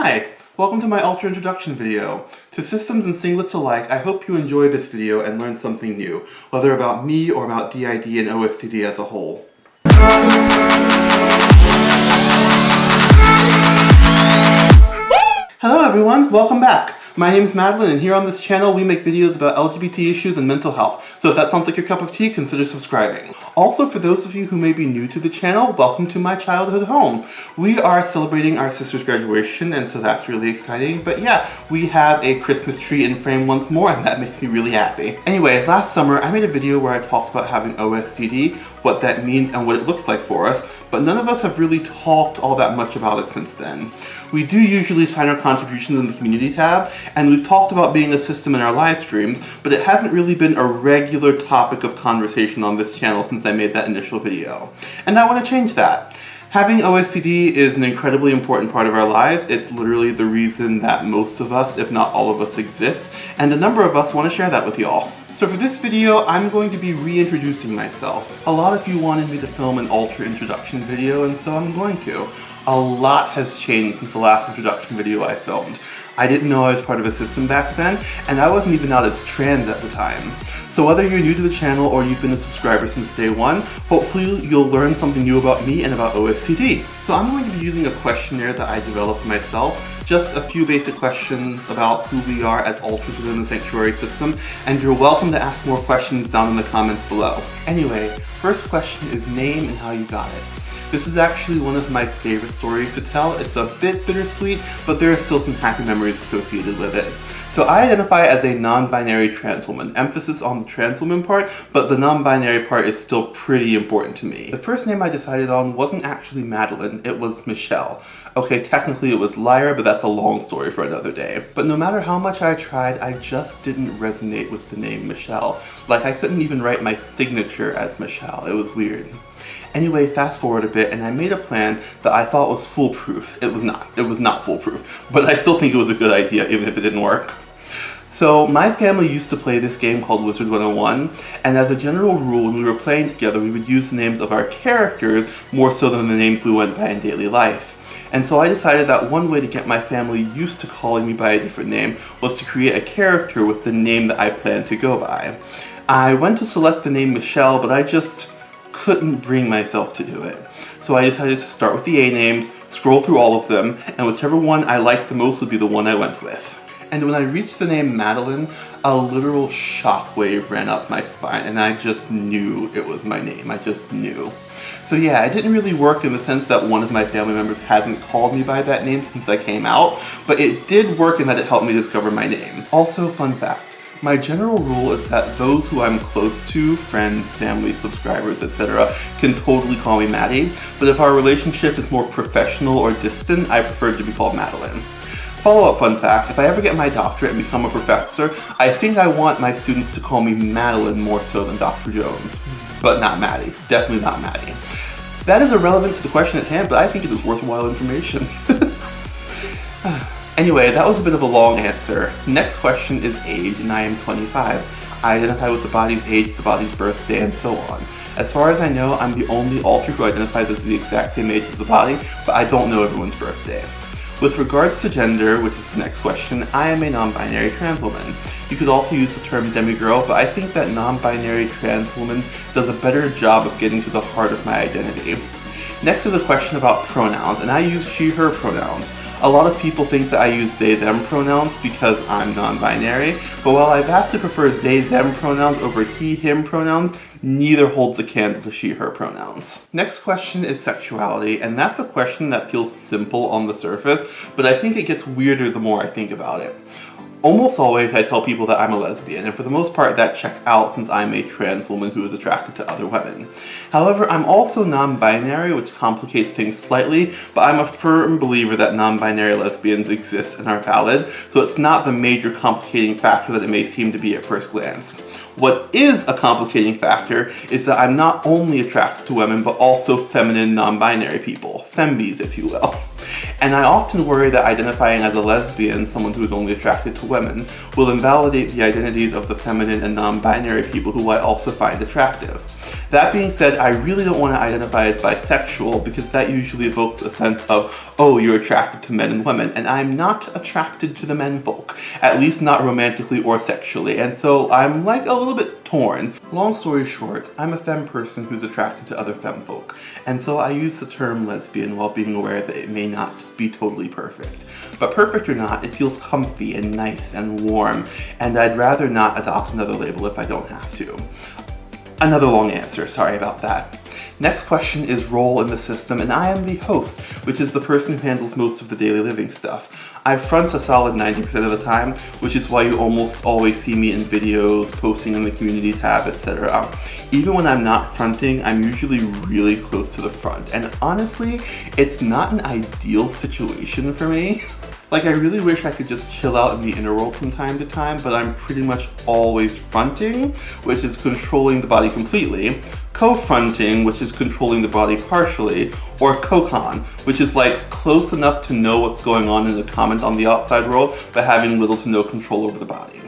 Hi! Welcome to my Alter introduction video. To systems and singlets alike, I hope you enjoy this video and learn something new, whether about me or about DID and OSDD as a whole. Hello everyone, welcome back. My name is Madeline, and here on this channel we make videos about LGBT issues and mental health. So if that sounds like your cup of tea, consider subscribing. Also, for those of you who may be new to the channel, welcome to my childhood home. We are celebrating our sister's graduation, and so that's really exciting. But yeah, we have a Christmas tree in frame once more, and that makes me really happy. Anyway, last summer I made a video where I talked about having OSDD, what that means and what it looks like for us, but none of us have really talked all that much about it since then. We do usually sign our contributions in the community tab, and we've talked about being a system in our live streams, but it hasn't really been a regular topic of conversation on this channel since I made that initial video. And I want to change that. Having OSDD is an incredibly important part of our lives. It's literally the reason that most of us, if not all of us, exist, and a number of us want to share that with y'all. So for this video, I'm going to be reintroducing myself. A lot of you wanted me to film an Alter introduction video, and so I'm going to. A lot has changed since the last introduction video I filmed. I didn't know I was part of a system back then, and I wasn't even out as trans at the time. So whether you're new to the channel or you've been a subscriber since day one, hopefully you'll learn something new about me and about OSDD. So I'm going to be using a questionnaire that I developed myself, just a few basic questions about who we are as alters within the sanctuary system, and you're welcome to ask more questions down in the comments below. Anyway, first question is name and how you got it. This is actually one of my favorite stories to tell. It's a bit bittersweet, but there are still some happy memories associated with it. So I identify as a non-binary trans woman. Emphasis on the trans woman part, but the non-binary part is still pretty important to me. The first name I decided on wasn't actually Madelyn, it was Michelle. Okay, technically it was Lyra, but that's a long story for another day. But no matter how much I tried, I just didn't resonate with the name Michelle. Like, I couldn't even write my signature as Michelle. It was weird. Anyway, fast forward a bit, and I made a plan that I thought was foolproof. It was not foolproof, but I still think it was a good idea, even if it didn't work. So my family used to play this game called Wizard 101, and as a general rule, when we were playing together, we would use the names of our characters more so than the names we went by in daily life. And so I decided that one way to get my family used to calling me by a different name was to create a character with the name that I planned to go by. I went to select the name Michelle, but I just couldn't bring myself to do it. So I decided to start with the A names, scroll through all of them, and whichever one I liked the most would be the one I went with. And when I reached the name Madeline, a literal shockwave ran up my spine, and I just knew it was my name. I just knew. So yeah, it didn't really work in the sense that one of my family members hasn't called me by that name since I came out, but it did work in that it helped me discover my name. Also, fun fact. My general rule is that those who I'm close to, friends, family, subscribers, etc., can totally call me Maddie, but if our relationship is more professional or distant, I prefer to be called Madeline. Follow-up fun fact, if I ever get my doctorate and become a professor, I think I want my students to call me Madeline more so than Dr. Jones. But not Maddie. Definitely not Maddie. That is irrelevant to the question at hand, but I think it is worthwhile information. Anyway, that was a bit of a long answer. Next question is age, and I am 25. I identify with the body's age, the body's birthday, and so on. As far as I know, I'm the only alter who identifies as the exact same age as the body, but I don't know everyone's birthday. With regards to gender, which is the next question, I am a non-binary trans woman. You could also use the term demigirl, but I think that non-binary trans woman does a better job of getting to the heart of my identity. Next is a question about pronouns, and I use she, her pronouns. A lot of people think that I use they, them pronouns because I'm non-binary, but while I vastly prefer they, them pronouns over he, him pronouns, neither holds a candle to she, her pronouns. Next question is sexuality, and that's a question that feels simple on the surface, but I think it gets weirder the more I think about it. Almost always I tell people that I'm a lesbian, and for the most part that checks out since I'm a trans woman who is attracted to other women. However, I'm also non-binary, which complicates things slightly, but I'm a firm believer that non-binary lesbians exist and are valid, so it's not the major complicating factor that it may seem to be at first glance. What is a complicating factor is that I'm not only attracted to women, but also feminine non-binary people, fembies if you will. And I often worry that identifying as a lesbian, someone who is only attracted to women, will invalidate the identities of the feminine and non-binary people who I also find attractive. That being said, I really don't want to identify as bisexual because that usually evokes a sense of, oh, you're attracted to men and women, and I'm not attracted to the menfolk, at least not romantically or sexually, and so I'm like a little bit torn. Long story short, I'm a femme person who's attracted to other femfolk, and so I use the term lesbian while being aware that it may not be totally perfect. But perfect or not, it feels comfy and nice and warm, and I'd rather not adopt another label if I don't have to. Another long answer, sorry about that. Next question is role in the system, and I am the host, which is the person who handles most of the daily living stuff. I front a solid 90% of the time, which is why you almost always see me in videos, posting in the community tab, etc. Even when I'm not fronting, I'm usually really close to the front, and honestly, it's not an ideal situation for me. Like, I really wish I could just chill out in the inner world from time to time, but I'm pretty much always fronting, which is controlling the body completely, co-fronting, which is controlling the body partially, or co-con, which is like close enough to know what's going on in the comment on the outside world, but having little to no control over the body.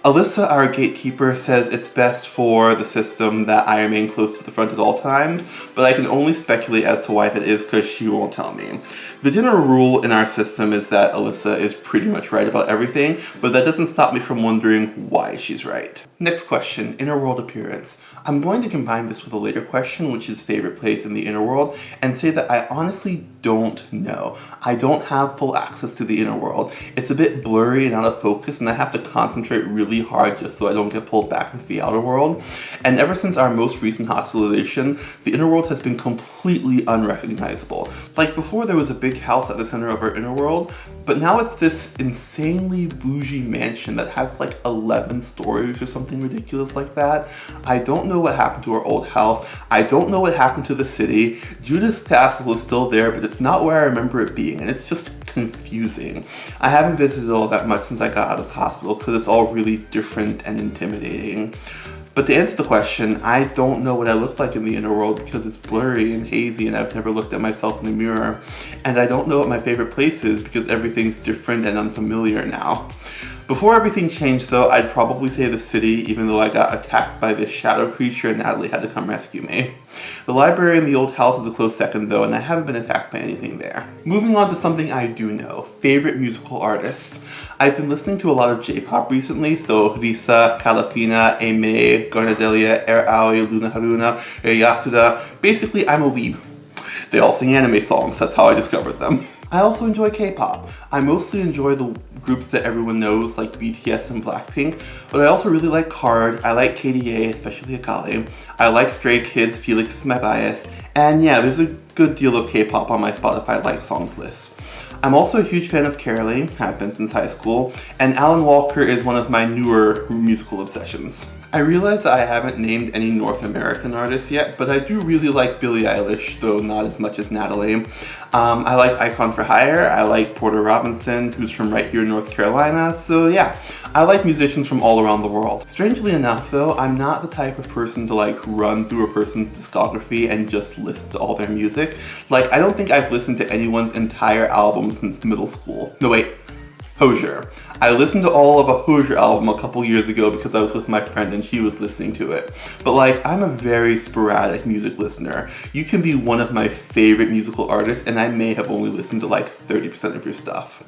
Alyssa, our gatekeeper, says it's best for the system that I remain close to the front at all times, but I can only speculate as to why that is because she won't tell me. The general rule in our system is that Alyssa is pretty much right about everything, but that doesn't stop me from wondering why she's right. Next question, inner world appearance. I'm going to combine this with a later question, which is favorite place in the inner world, and say that I honestly don't know. I don't have full access to the inner world. It's a bit blurry and out of focus, and I have to concentrate really hard just so I don't get pulled back into the outer world. And ever since our most recent hospitalization, the inner world has been completely unrecognizable. Like, before there was a big house at the center of our inner world, but now it's this insanely bougie mansion that has like 11 stories or something ridiculous like that. I don't know what happened to our old house. I don't know what happened to the city. Judith Castle is still there, but it's not where I remember it being, and it's just confusing. I haven't visited all that much since I got out of the hospital because it's all really different and intimidating. But to answer the question, I don't know what I look like in the inner world because it's blurry and hazy and I've never looked at myself in the mirror. And I don't know what my favorite place is because everything's different and unfamiliar now. Before everything changed though, I'd probably say the city, even though I got attacked by this shadow creature and Natalie had to come rescue me. The library in the old house is a close second though, and I haven't been attacked by anything there. Moving on to something I do know, favorite musical artists. I've been listening to a lot of J-pop recently, so Risa, Calafina, Aimee, Garnadelia, Air Aoi, Luna Haruna, Yasuda. Basically, I'm a weeb. They all sing anime songs, that's how I discovered them. I also enjoy K-pop. I mostly enjoy the groups that everyone knows, like BTS and Blackpink, but I also really like KARD, I like KDA, especially Akali, I like Stray Kids, Felix is my bias, and yeah, there's a good deal of K-pop on my Spotify like songs list. I'm also a huge fan of Carolee, have been since high school, and Alan Walker is one of my newer musical obsessions. I realize that I haven't named any North American artists yet, but I do really like Billie Eilish, though not as much as Natalie. I like Icon for Hire, I like Porter Robinson, who's from right here in North Carolina, so yeah, I like musicians from all around the world. Strangely enough though, I'm not the type of person to like run through a person's discography and just listen to all their music. Like, I don't think I've listened to anyone's entire album since middle school. No wait, Hozier. I listened to all of a Hozier album a couple years ago because I was with my friend and she was listening to it. But like, I'm a very sporadic music listener. You can be one of my favorite musical artists and I may have only listened to like 30% of your stuff.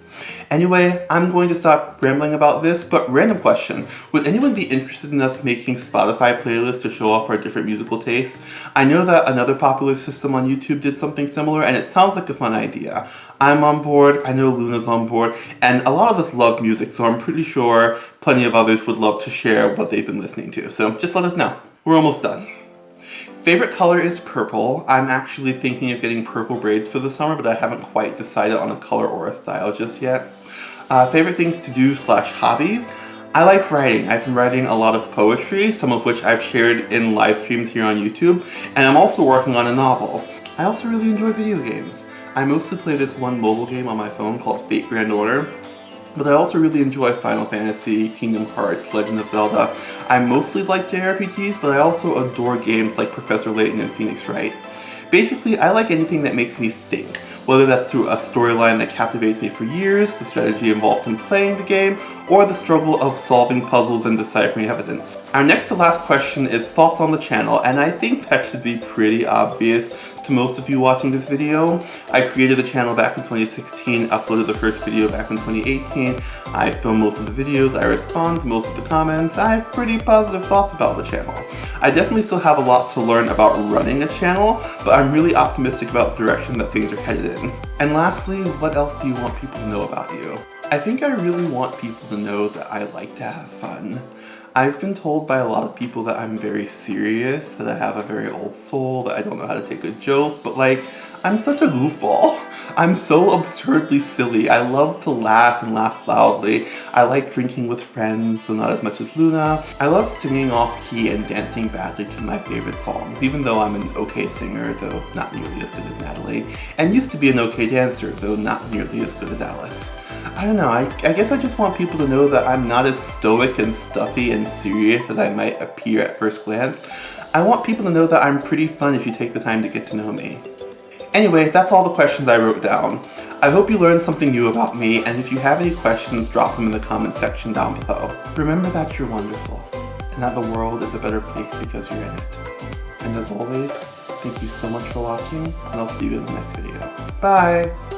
Anyway, I'm going to stop rambling about this, but random question. Would anyone be interested in us making Spotify playlists to show off our different musical tastes? I know that another popular system on YouTube did something similar and it sounds like a fun idea. I'm on board, I know Luna's on board, and a lot of us love music, so I'm pretty sure plenty of others would love to share what they've been listening to, so just let us know. We're almost done. Favorite color is purple. I'm actually thinking of getting purple braids for the summer, but I haven't quite decided on a color or a style just yet. Favorite things to do / hobbies. I like writing. I've been writing a lot of poetry, some of which I've shared in live streams here on YouTube, and I'm also working on a novel. I also really enjoy video games. I mostly play this one mobile game on my phone called Fate Grand Order, but I also really enjoy Final Fantasy, Kingdom Hearts, Legend of Zelda. I mostly like JRPGs, but I also adore games like Professor Layton and Phoenix Wright. Basically, I like anything that makes me think. whether that's through a storyline that captivates me for years, the strategy involved in playing the game, or the struggle of solving puzzles and deciphering evidence. Our next to last question is thoughts on the channel, and I think that should be pretty obvious to most of you watching this video. I created the channel back in 2016, uploaded the first video back in 2018, I film most of the videos, I respond to most of the comments, I have pretty positive thoughts about the channel. I definitely still have a lot to learn about running a channel, but I'm really optimistic about the direction that things are headed in. And lastly, what else do you want people to know about you? I think I really want people to know that I like to have fun. I've been told by a lot of people that I'm very serious, that I have a very old soul, that I don't know how to take a joke, but like, I'm such a goofball. I'm so absurdly silly. I love to laugh and laugh loudly. I like drinking with friends, so not as much as Luna. I love singing off key and dancing badly to my favorite songs, even though I'm an okay singer, though not nearly as good as Maddie, and used to be an okay dancer, though not nearly as good as Alice. I don't know, I guess I just want people to know that I'm not as stoic and stuffy and serious as I might appear at first glance. I want people to know that I'm pretty fun if you take the time to get to know me. Anyway, that's all the questions I wrote down. I hope you learned something new about me, and if you have any questions, drop them in the comment section down below. Remember that you're wonderful, and that the world is a better place because you're in it. And as always, thank you so much for watching, and I'll see you in the next video. Bye!